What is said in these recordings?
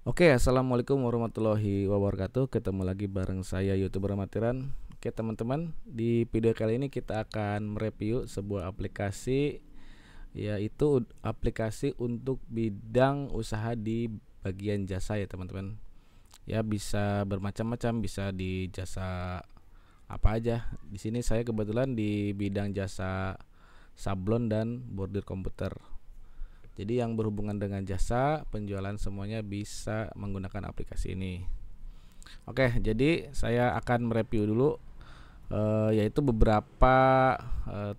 Oke, assalamualaikum warahmatullahi wabarakatuh. Ketemu lagi bareng saya YouTuber Amatiran. Oke teman-teman, di video kali ini kita akan mereview sebuah aplikasi, yaitu aplikasi untuk bidang usaha di bagian jasa ya teman-teman. Ya bisa bermacam-macam, bisa di jasa apa aja. Di sini saya kebetulan di bidang jasa sablon dan bordir komputer. Jadi yang berhubungan dengan jasa penjualan semuanya bisa menggunakan aplikasi ini. Oke, jadi saya akan mereview dulu yaitu beberapa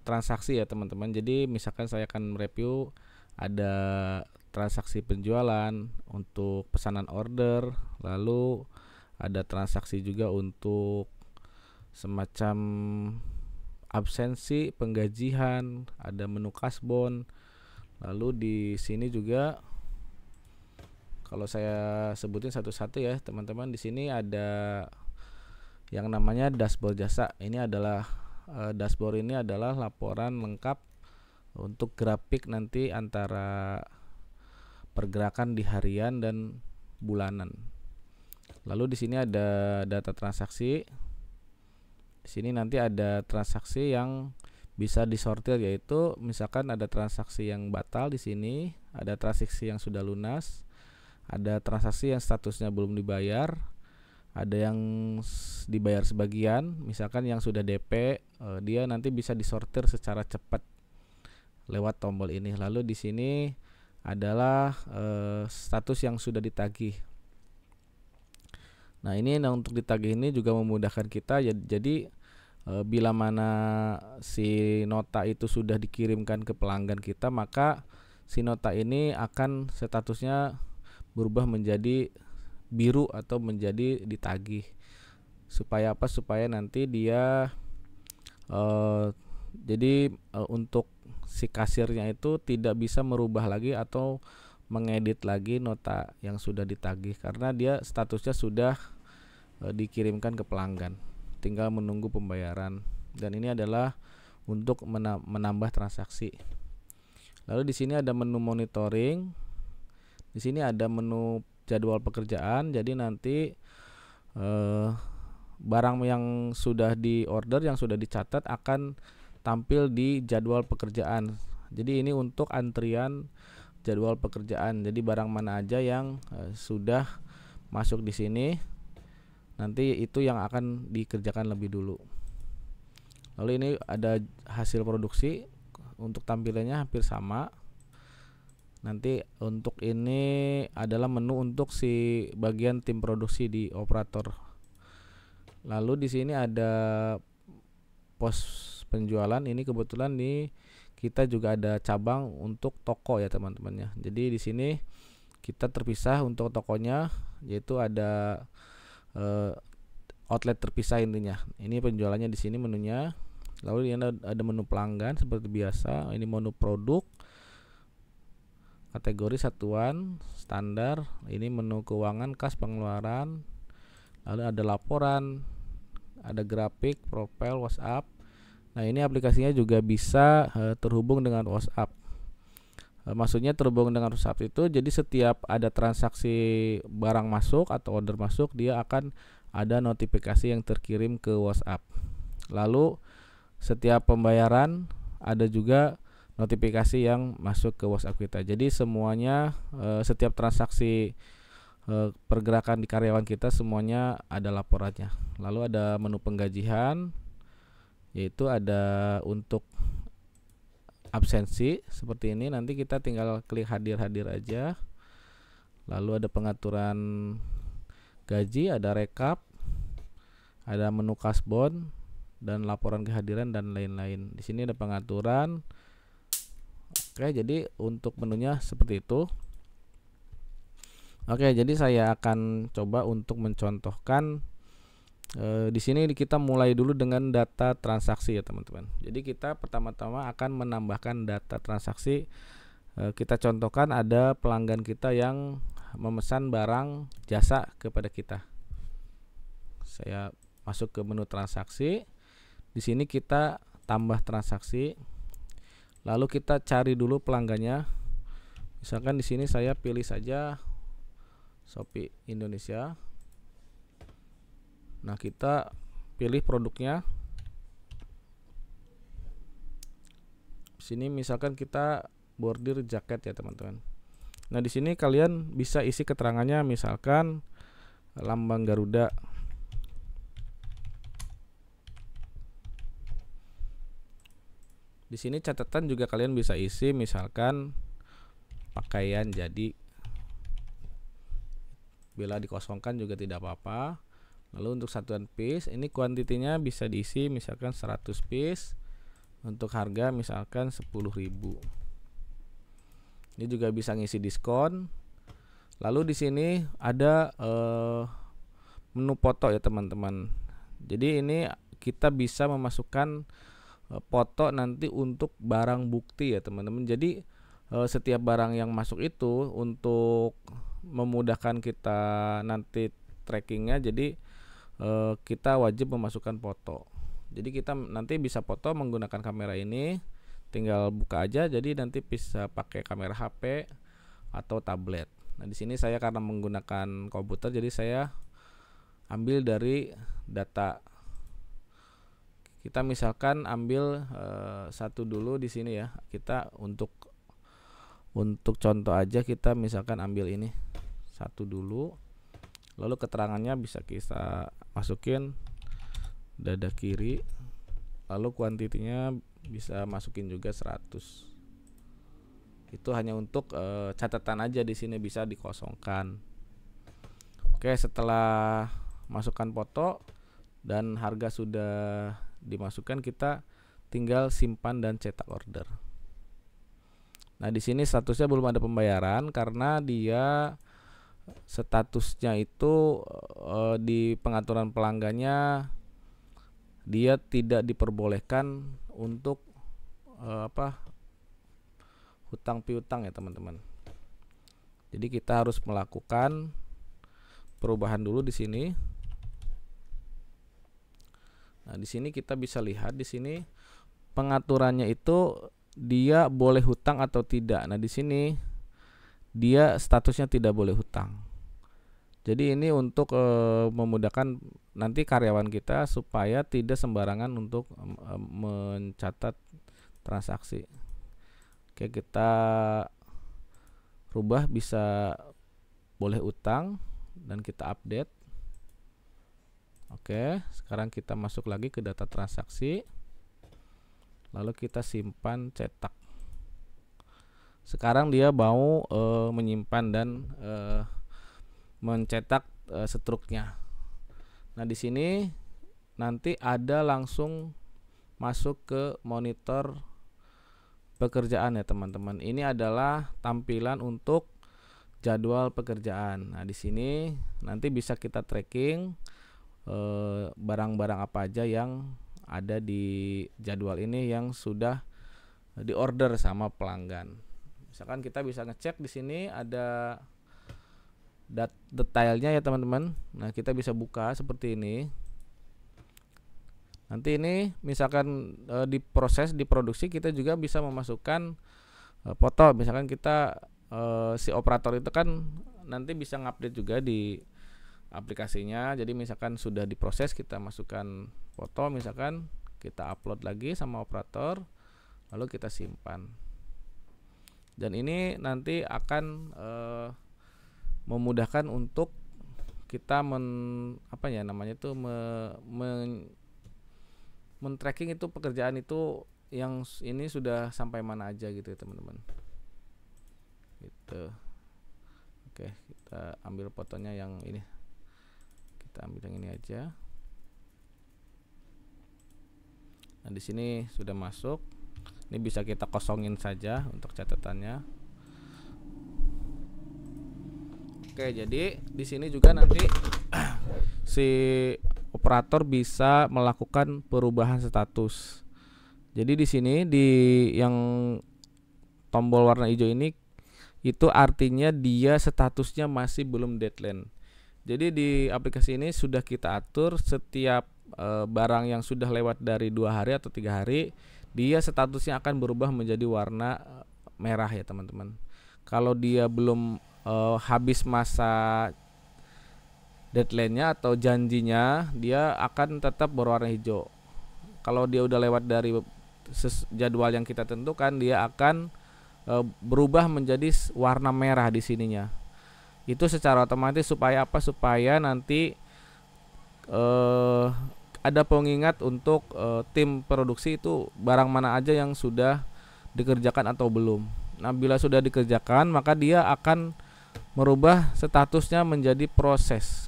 transaksi ya teman-teman. Jadi misalkan saya akan mereview ada transaksi penjualan untuk pesanan order, lalu ada transaksi juga untuk semacam absensi, penggajian, ada menu kasbon. Lalu di sini juga kalau saya sebutin satu-satu ya teman-teman, di sini ada yang namanya dashboard jasa. Ini adalah dashboard ini adalah laporan lengkap untuk grafik nanti antara pergerakan di harian dan bulanan. Lalu di sini ada data transaksi. Di sini nanti ada transaksi yang bisa disortir, yaitu misalkan ada transaksi yang batal di sini, ada transaksi yang sudah lunas, ada transaksi yang statusnya belum dibayar, ada yang dibayar sebagian, misalkan yang sudah DP, dia nanti bisa disortir secara cepat lewat tombol ini. Lalu di sini adalah status yang sudah ditagih. Nah ini untuk ditagih ini juga memudahkan kita ya. Jadi bila mana si nota itu sudah dikirimkan ke pelanggan kita, maka si nota ini akan statusnya berubah menjadi biru atau menjadi ditagih. Supaya apa? Supaya nanti dia untuk si kasirnya itu tidak bisa merubah lagi atau mengedit lagi nota yang sudah ditagih, karena dia statusnya sudah dikirimkan ke pelanggan, tinggal menunggu pembayaran. Dan ini adalah untuk menambah transaksi. Lalu di sini ada menu monitoring. Di sini ada menu jadwal pekerjaan. Jadi nanti barang yang sudah di order, yang sudah dicatat akan tampil di jadwal pekerjaan. Jadi ini untuk antrian jadwal pekerjaan. Jadi barang mana aja yang sudah masuk di sini, nanti itu yang akan dikerjakan lebih dulu. Lalu ini ada hasil produksi, untuk tampilannya hampir sama. Nanti untuk ini adalah menu untuk si bagian tim produksi di operator. Lalu di sini ada pos penjualan. Ini kebetulan nih kita juga ada cabang untuk toko ya teman-teman ya. Jadi di sini kita terpisah untuk tokonya, yaitu ada outlet terpisah intinya. Ini penjualannya di sini menunya. Lalu ini ada menu pelanggan seperti biasa. Ini menu produk, kategori satuan, standar. Ini menu keuangan, kas pengeluaran. Lalu ada laporan, ada grafik, profil, WhatsApp. Nah ini aplikasinya juga bisa terhubung dengan WhatsApp. Maksudnya terhubung dengan WhatsApp itu, jadi setiap ada transaksi barang masuk atau order masuk, dia akan ada notifikasi yang terkirim ke WhatsApp. Lalu setiap pembayaran ada juga notifikasi yang masuk ke WhatsApp kita. Jadi semuanya setiap transaksi pergerakan di karyawan kita semuanya ada laporannya. Lalu ada menu penggajian, yaitu ada untuk absensi seperti ini. Nanti kita tinggal klik hadir aja. Lalu ada pengaturan gaji, ada rekap, ada menu kasbon dan laporan kehadiran dan lain-lain. Di sini ada pengaturan. Oke, jadi untuk menunya seperti itu. Oke, jadi saya akan coba untuk mencontohkan. Di sini kita mulai dulu dengan data transaksi ya teman-teman. Jadi kita pertama-tama akan menambahkan data transaksi. Kita contohkan ada pelanggan kita yang memesan barang jasa kepada kita. Saya masuk ke menu transaksi. Di sini kita tambah transaksi. Lalu kita cari dulu pelanggannya. Misalkan di sini saya pilih saja Shopee Indonesia. Nah, kita pilih produknya. Sini misalkan kita bordir jaket ya teman-teman. Nah, di sini kalian bisa isi keterangannya, misalkan lambang Garuda. Di sini catatan juga kalian bisa isi, misalkan pakaian jadi. Bila dikosongkan juga tidak apa-apa. Lalu untuk satuan piece, ini kuantitinya bisa diisi misalkan 100 piece. Untuk harga misalkan 10.000. Ini juga bisa ngisi diskon. Lalu di sini ada menu foto ya teman-teman. Jadi ini kita bisa memasukkan foto nanti untuk barang bukti ya teman-teman. Jadi setiap barang yang masuk itu untuk memudahkan kita nanti trackingnya, jadi kita wajib memasukkan foto. Jadi kita nanti bisa foto menggunakan kamera ini, tinggal buka aja. Jadi nanti bisa pakai kamera HP atau tablet. Nah, di sini saya karena menggunakan komputer, jadi saya ambil dari data. Kita misalkan ambil satu dulu di sini ya. Kita untuk contoh aja kita misalkan ambil ini satu dulu. Lalu keterangannya bisa kita masukin dada kiri. Lalu kuantitinya bisa masukin juga 100. Itu hanya untuk catatan aja, di sini bisa dikosongkan. Oke, setelah masukkan foto dan harga sudah dimasukkan, kita tinggal simpan dan cetak order. Nah, di sini statusnya belum ada pembayaran karena dia statusnya itu di pengaturan pelanggannya dia tidak diperbolehkan untuk hutang piutang ya teman-teman. Jadi kita harus melakukan perubahan dulu di sini. Nah, di sini kita bisa lihat di sini pengaturannya itu dia boleh hutang atau tidak. Nah, di sini dia statusnya tidak boleh hutang. Jadi ini untuk memudahkan nanti karyawan kita supaya tidak sembarangan untuk mencatat transaksi. Oke, kita rubah bisa boleh utang dan kita update. Oke, sekarang kita masuk lagi ke data transaksi. Lalu kita simpan cetak. Sekarang dia mau menyimpan dan mencetak struknya. Nah, di sini nanti ada langsung masuk ke monitor pekerjaan ya teman-teman. Ini adalah tampilan untuk jadwal pekerjaan. Nah, di sini nanti bisa kita tracking barang-barang apa aja yang ada di jadwal ini yang sudah diorder sama pelanggan. Misalkan kita bisa ngecek di sini ada detailnya ya teman-teman. Nah, kita bisa buka seperti ini. Nanti ini misalkan diproses, diproduksi, kita juga bisa memasukkan foto. Misalkan kita si operator itu kan nanti bisa ngupdate juga di aplikasinya. Jadi misalkan sudah diproses, kita masukkan foto, misalkan kita upload lagi sama operator, lalu kita simpan. Dan ini nanti akan memudahkan untuk kita men-tracking itu pekerjaan itu yang ini sudah sampai mana aja gitu ya teman-teman. Gitu. Oke, kita ambil fotonya yang ini. Kita ambil yang ini aja. Nah, di sini sudah masuk. Ini bisa kita kosongin saja untuk catatannya. Oke, jadi di sini juga nanti si operator bisa melakukan perubahan status. Jadi di sini di yang tombol warna hijau ini itu artinya dia statusnya masih belum deadline. Jadi di aplikasi ini sudah kita atur setiap barang yang sudah lewat dari 2 hari atau 3 hari, dia statusnya akan berubah menjadi warna merah ya teman-teman. Kalau dia belum habis masa deadline-nya atau janjinya dia akan tetap berwarna hijau. Kalau dia udah lewat dari jadwal yang kita tentukan, dia akan berubah menjadi warna merah di sininya. Itu secara otomatis supaya apa? Supaya nanti ada pengingat untuk tim produksi itu barang mana aja yang sudah dikerjakan atau belum. Nah, bila sudah dikerjakan, maka dia akan merubah statusnya menjadi proses.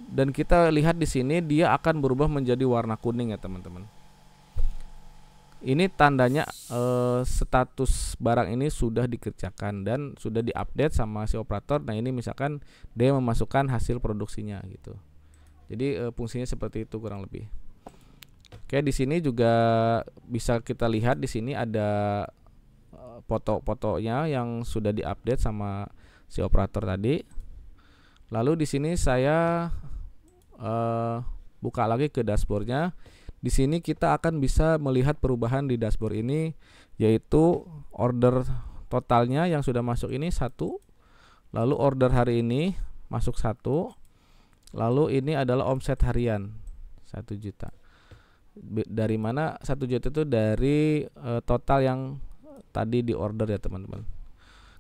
Dan kita lihat di sini dia akan berubah menjadi warna kuning ya teman-teman. Ini tandanya status barang ini sudah dikerjakan dan sudah diupdate sama si operator. Nah, ini misalkan dia memasukkan hasil produksinya gitu. Jadi fungsinya seperti itu kurang lebih. Oke, di sini juga bisa kita lihat di sini ada foto-fotonya yang sudah diupdate sama si operator tadi. Lalu di sini saya buka lagi ke dashboardnya. Di sini kita akan bisa melihat perubahan di dashboard ini, yaitu order totalnya yang sudah masuk ini 1, lalu order hari ini masuk 1, lalu ini adalah omset harian 1 juta. Dari mana 1 juta itu? Dari total yang tadi di order ya teman-teman.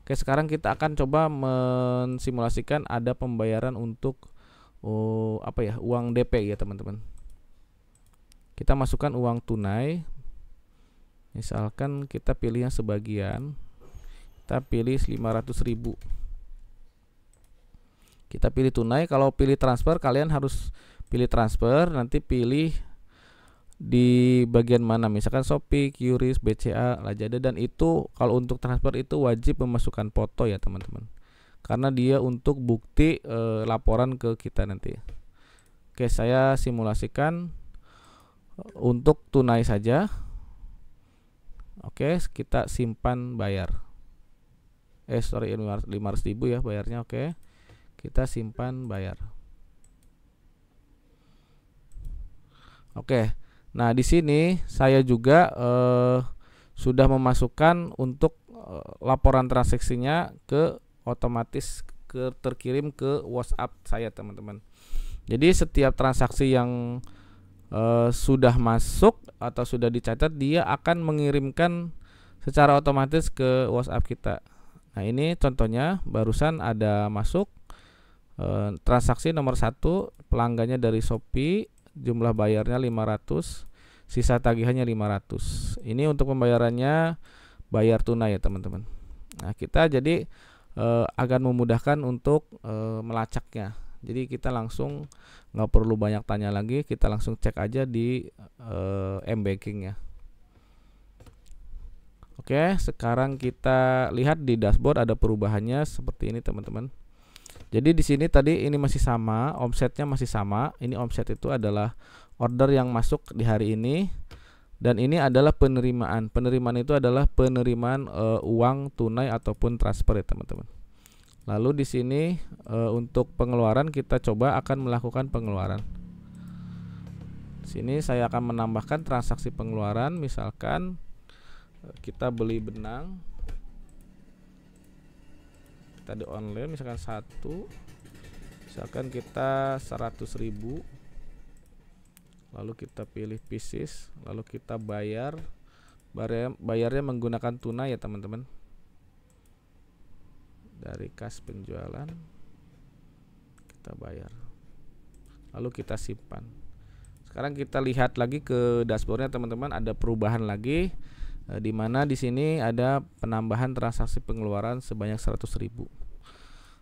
Oke, sekarang kita akan coba mensimulasikan ada pembayaran untuk uang DP ya teman-teman. Kita masukkan uang tunai, misalkan kita pilih yang sebagian, kita pilih 500.000. Kita pilih tunai. Kalau pilih transfer, kalian harus pilih transfer, nanti pilih di bagian mana, misalkan Shopee, QRIS, BCA, Lazada. Dan itu kalau untuk transfer itu wajib memasukkan foto ya teman-teman, karena dia untuk bukti laporan ke kita nanti. Oke, saya simulasikan untuk tunai saja. Oke, kita simpan bayar. 500.000 ya bayarnya. Oke, kita simpan bayar. Oke, nah di sini saya juga sudah memasukkan untuk laporan transaksinya ke otomatis terkirim ke WhatsApp saya teman-teman. Jadi setiap transaksi yang sudah masuk atau sudah dicatat, dia akan mengirimkan secara otomatis ke WhatsApp kita. Nah, ini contohnya barusan ada masuk transaksi nomor 1, pelanggannya dari Shopee, jumlah bayarnya 500, sisa tagihannya 500. Ini untuk pembayarannya bayar tunai ya teman-teman. Nah, kita jadi akan memudahkan untuk melacaknya. Jadi kita langsung nggak perlu banyak tanya lagi, kita langsung cek aja di m-banking ya. Oke, sekarang kita lihat di dashboard ada perubahannya seperti ini teman-teman. Jadi di sini tadi ini masih sama, omsetnya masih sama. Ini omset itu adalah order yang masuk di hari ini, dan ini adalah penerimaan. Penerimaan itu adalah penerimaan uang tunai ataupun transfer ya teman-teman. Lalu di sini untuk pengeluaran kita coba akan melakukan pengeluaran. Di sini saya akan menambahkan transaksi pengeluaran, misalkan kita beli benang, kita di online misalkan 1, misalkan kita 100.000, lalu kita pilih pieces, lalu kita bayarnya menggunakan tunai ya teman-teman. Dari kas penjualan kita bayar, lalu kita simpan. Sekarang kita lihat lagi ke dashboardnya teman-teman, ada perubahan lagi, di mana di sini ada penambahan transaksi pengeluaran sebanyak 100.000.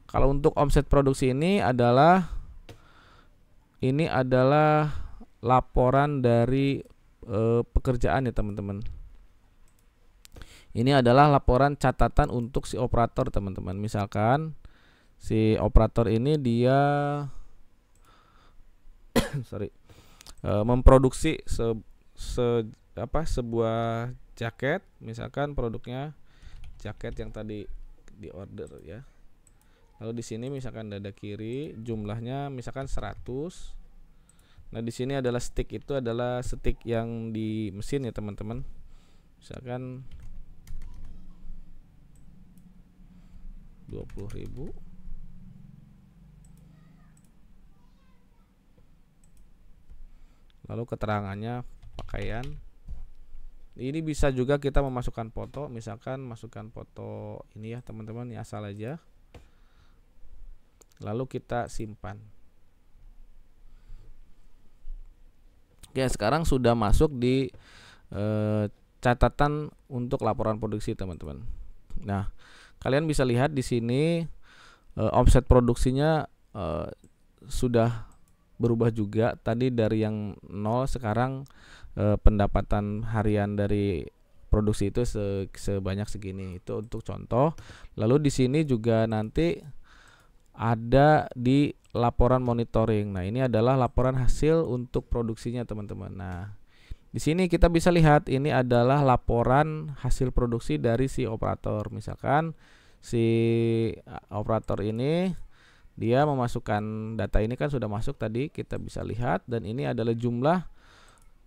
Kalau untuk omset produksi ini adalah laporan dari pekerjaan ya teman-teman. Ini adalah laporan catatan untuk si operator teman-teman. Misalkan si operator ini dia memproduksi sebuah jaket, misalkan produknya jaket yang tadi di order ya. Lalu di sini misalkan dada kiri jumlahnya misalkan 100. Nah, di sini adalah stick, itu adalah stick yang di mesin ya teman-teman. Misalkan 20.000. Lalu keterangannya pakaian. Ini bisa juga kita memasukkan foto, misalkan masukkan foto ini ya teman-teman, ini asal aja. Lalu kita simpan. Oke, sekarang sudah masuk di catatan untuk laporan produksi teman-teman. Nah, kalian bisa lihat di sini omset produksinya sudah berubah juga. Tadi dari yang 0, sekarang pendapatan harian dari produksi itu sebanyak segini. Itu untuk contoh. Lalu di sini juga nanti ada di laporan monitoring. Nah, ini adalah laporan hasil untuk produksinya teman-teman. Nah, di sini kita bisa lihat ini adalah laporan hasil produksi dari si operator. Misalkan si operator ini dia memasukkan data, ini kan sudah masuk tadi, kita bisa lihat, dan ini adalah jumlah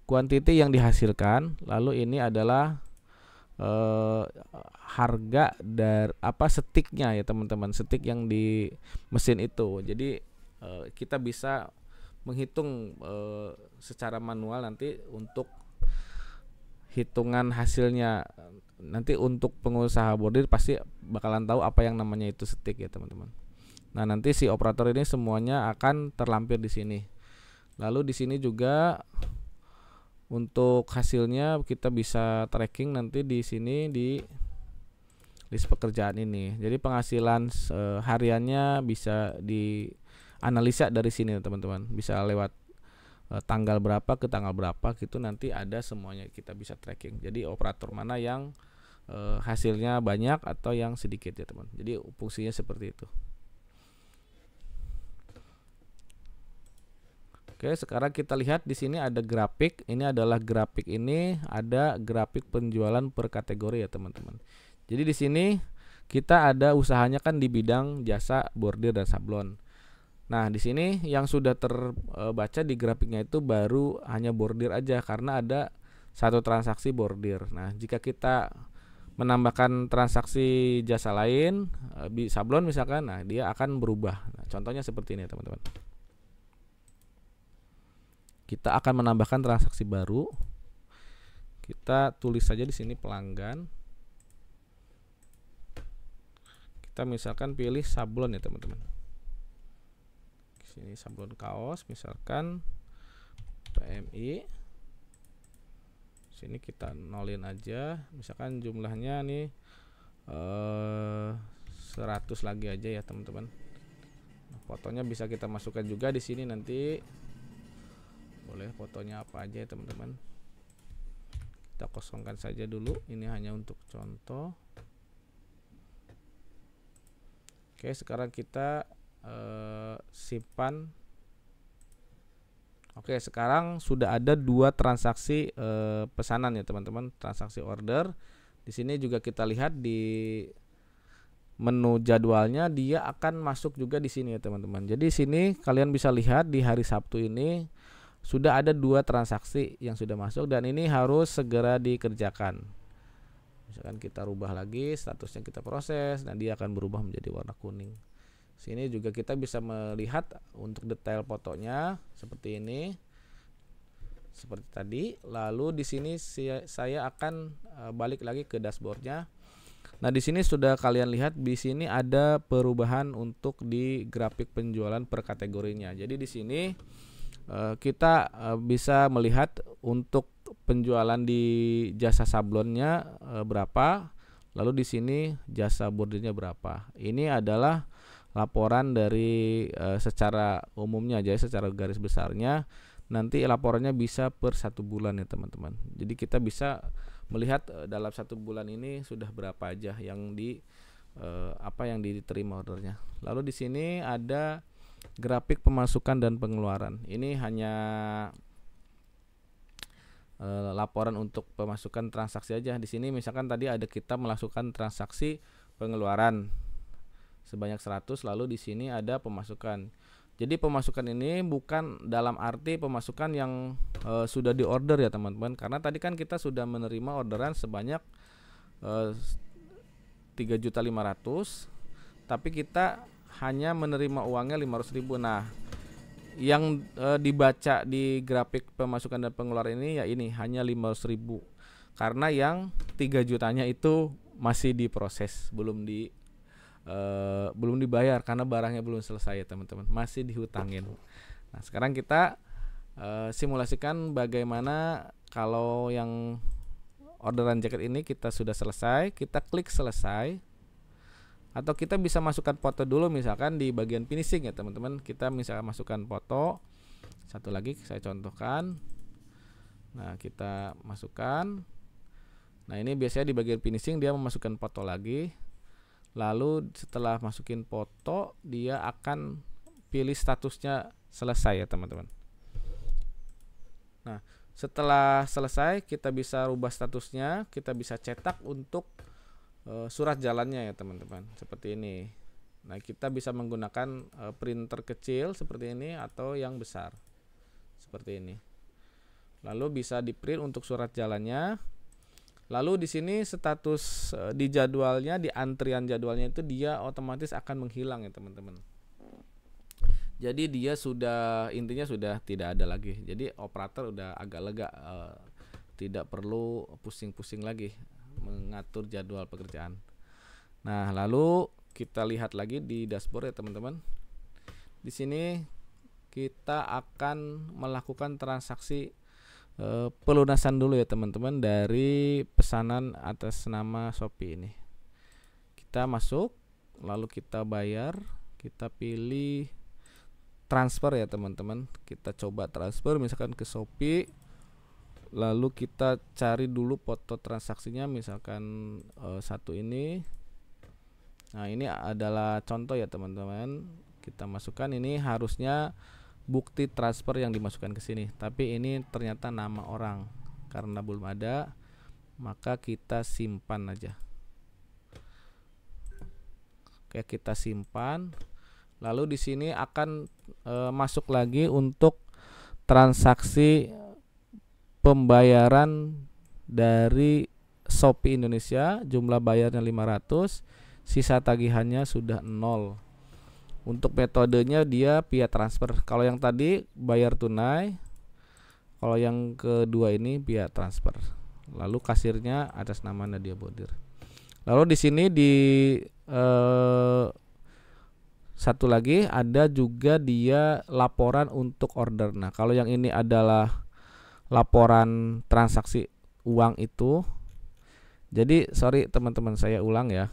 kuantiti yang dihasilkan. Lalu ini adalah harga dari setiknya ya teman-teman, setik yang di mesin itu. Jadi kita bisa menghitung secara manual nanti untuk hitungan hasilnya. Nanti untuk pengusaha bordir pasti bakalan tahu apa yang namanya itu setik ya teman-teman. Nah, nanti si operator ini semuanya akan terlampir di sini. Lalu di sini juga untuk hasilnya kita bisa tracking nanti di sini di list pekerjaan ini. Jadi penghasilan hariannya bisa dianalisa dari sini teman-teman. Bisa lewat tanggal berapa ke tanggal berapa gitu, nanti ada semuanya, kita bisa tracking. Jadi operator mana yang hasilnya banyak atau yang sedikit ya teman. Jadi fungsinya seperti itu. Oke, sekarang kita lihat di sini ada grafik. Ini adalah grafik, ini ada grafik penjualan per kategori ya teman-teman. Jadi di sini kita ada usahanya kan di bidang jasa bordir dan sablon. Nah, di sini yang sudah terbaca di grafiknya itu baru hanya bordir aja karena ada satu transaksi bordir. Nah, jika kita menambahkan transaksi jasa lain di sablon misalkan, nah dia akan berubah. Nah, contohnya seperti ini teman-teman. Kita akan menambahkan transaksi baru. Kita tulis saja di sini pelanggan. Kita misalkan pilih sablon ya teman-teman. Sini sablon kaos misalkan PMI. Sini kita nolin aja, misalkan jumlahnya nih 100 lagi aja ya teman-teman. Nah, fotonya bisa kita masukkan juga di sini nanti. Boleh fotonya apa aja ya teman-teman. Kita kosongkan saja dulu, ini hanya untuk contoh. Oke, sekarang kita simpan. Oke, sekarang sudah ada 2 transaksi pesanan ya teman-teman, transaksi order. Di sini juga kita lihat di menu jadwalnya, dia akan masuk juga di sini ya teman-teman. Jadi sini kalian bisa lihat di hari Sabtu ini sudah ada 2 transaksi yang sudah masuk dan ini harus segera dikerjakan. Misalkan kita rubah lagi statusnya, kita proses, dan dia akan berubah menjadi warna kuning. Sini juga kita bisa melihat untuk detail fotonya seperti ini, seperti tadi. Lalu di sini saya akan balik lagi ke dashboardnya. Nah, di sini sudah kalian lihat, di sini ada perubahan untuk di grafik penjualan per kategorinya. Jadi di sini kita bisa melihat untuk penjualan di jasa sablonnya berapa, lalu di sini jasa bordirnya berapa. Ini adalah laporan dari secara umumnya aja, secara garis besarnya. Nanti laporannya bisa per 1 bulan ya teman-teman. Jadi kita bisa melihat dalam 1 bulan ini sudah berapa aja yang yang diterima ordernya. Lalu di sini ada grafik pemasukan dan pengeluaran. Ini hanya laporan untuk pemasukan transaksi aja. Di sini misalkan tadi ada kita melakukan transaksi pengeluaran sebanyak 100, lalu di sini ada pemasukan. Jadi pemasukan ini bukan dalam arti pemasukan yang sudah diorder ya teman-teman, karena tadi kan kita sudah menerima orderan sebanyak 3.500.000, tapi kita hanya menerima uangnya 500.000. Nah, yang dibaca di grafik pemasukan dan pengeluaran ini ya ini hanya 500.000 karena yang 3 jutanya itu masih diproses, belum dibayar karena barangnya belum selesai ya teman-teman, masih dihutangin. Nah sekarang kita simulasikan bagaimana kalau yang orderan jaket ini kita sudah selesai, kita klik selesai, atau kita bisa masukkan foto dulu misalkan di bagian finishing ya teman-teman. Kita misalkan masukkan foto, satu lagi saya contohkan. Nah kita masukkan. Nah ini biasanya di bagian finishing dia memasukkan foto lagi. Lalu setelah masukin foto dia akan pilih statusnya selesai ya teman-teman. Nah setelah selesai kita bisa rubah statusnya, kita bisa cetak untuk surat jalannya ya teman-teman, seperti ini. Nah kita bisa menggunakan printer kecil seperti ini atau yang besar seperti ini. Lalu bisa di print untuk surat jalannya. Lalu di sini status di jadwalnya, di antrian jadwalnya itu dia otomatis akan menghilang ya teman-teman. Jadi dia sudah, intinya sudah tidak ada lagi. Jadi operator udah agak lega, tidak perlu pusing-pusing lagi mengatur jadwal pekerjaan. Nah lalu kita lihat lagi di dashboard ya teman-teman. Di sini kita akan melakukan transaksi pelunasan dulu ya teman-teman dari pesanan atas nama Shopee ini. Kita masuk, lalu kita bayar, kita pilih transfer ya teman-teman. Kita coba transfer misalkan ke Shopee, lalu kita cari dulu foto transaksinya, misalkan satu ini. Nah ini adalah contoh ya teman-teman. Kita masukkan, ini harusnya bukti transfer yang dimasukkan ke sini, tapi ini ternyata nama orang. Karena belum ada, maka kita simpan aja. Oke, kita simpan. Lalu di sini akan masuk lagi untuk transaksi pembayaran dari Shopee Indonesia. Jumlah bayarnya 500, sisa tagihannya sudah 0. Untuk metodenya dia via transfer. Kalau yang tadi bayar tunai, kalau yang kedua ini via transfer. Lalu kasirnya atas nama Nadia Bodir. Lalu di sini di satu lagi ada juga dia laporan untuk order. Nah kalau yang ini adalah laporan transaksi uang itu. Jadi sorry teman-teman, saya ulang ya.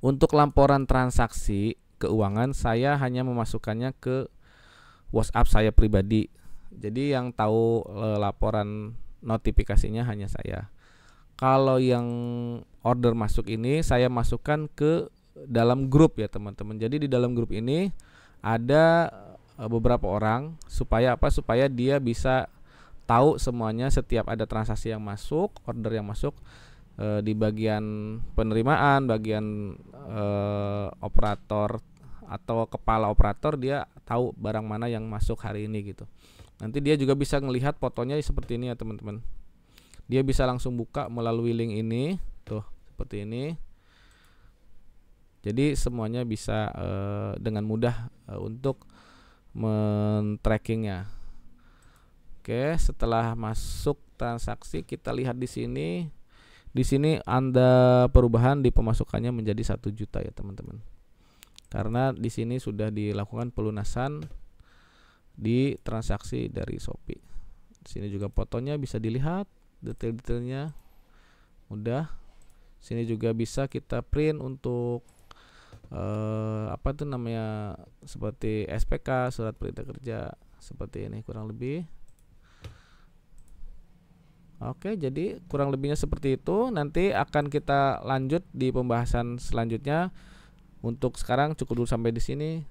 Untuk laporan transaksi keuangan saya hanya memasukkannya ke WhatsApp saya pribadi. Jadi yang tahu laporan notifikasinya hanya saya. Kalau yang order masuk ini saya masukkan ke dalam grup ya teman-teman. Jadi di dalam grup ini ada beberapa orang, supaya apa? Supaya dia bisa tahu semuanya setiap ada transaksi yang masuk, order yang masuk. Di bagian penerimaan, bagian operator atau kepala operator, dia tahu barang mana yang masuk hari ini gitu. Nanti dia juga bisa melihat fotonya seperti ini ya teman-teman. Dia bisa langsung buka melalui link ini, tuh seperti ini. Jadi semuanya bisa dengan mudah untuk men-trackingnya. Oke, setelah masuk transaksi kita lihat di sini. Di sini ada perubahan di pemasukannya menjadi 1 juta ya teman-teman. Karena di sini sudah dilakukan pelunasan di transaksi dari Shopee. Di sini juga fotonya bisa dilihat, detail-detailnya mudah. Sini juga bisa kita print untuk apa itu namanya, seperti SPK, surat perintah kerja, seperti ini kurang lebih. Oke, jadi kurang lebihnya seperti itu. Nanti akan kita lanjut di pembahasan selanjutnya. Untuk sekarang cukup dulu sampai di sini.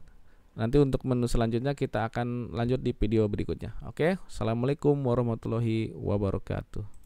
Nanti untuk menu selanjutnya kita akan lanjut di video berikutnya. Oke, assalamualaikum warahmatullahi wabarakatuh.